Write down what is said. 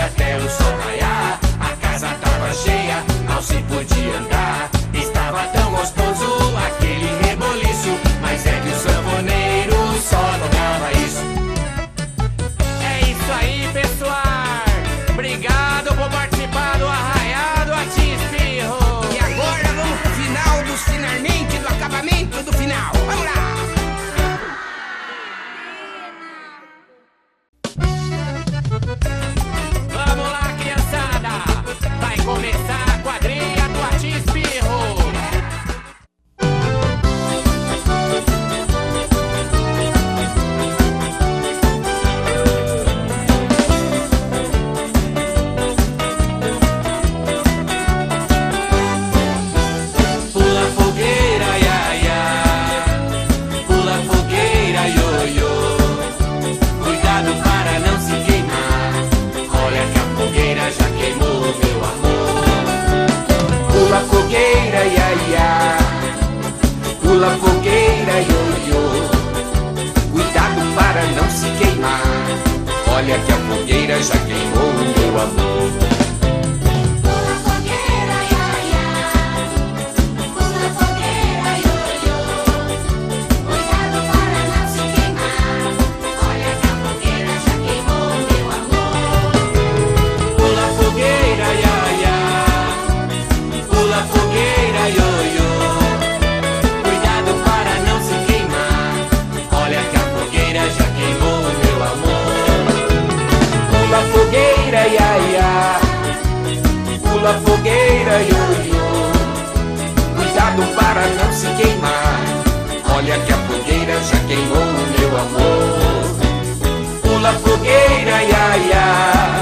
até o sol raiar. A casa tava cheia, mal se podia andar. Estava tão gostoso aquele reboliço, mas é que o sanfoneiro só tocava isso. É isso aí, pessoal. Obrigado por participar do Arraiado Atispirro. E agora vamos pro final dos finalmente, do acabamento do final. Vamos lá! Vamos lá, criançada. Vai começar a quadrilha do Atispirro. Pula fogueira, ia, ia. Pula fogueira, ioiô. Cuidado para não se queimar. Olha que a fogueira já queimou, meu amor. Pula fogueira, ia, ia. Pula fogueira, ioiô. Cuidado para não se queimar. Olha que a fogueira já queimou, meu amor. Pula fogueira, ia, ia. Pula fogueira, ioiô. Cuidado para não se queimar. Olha que a fogueira já queimou, meu amor. Pula fogueira, ia, ia. Pula fogueira, ioiô. Cuidado para não se queimar. Olha que a fogueira já queimou, meu amor. Pula fogueira, ia, ia. Pula fogueira, ioiô. Cuidado para não se queimar. Olha que a fogueira já queimou, meu amor. Pula fogueira, ia, ia.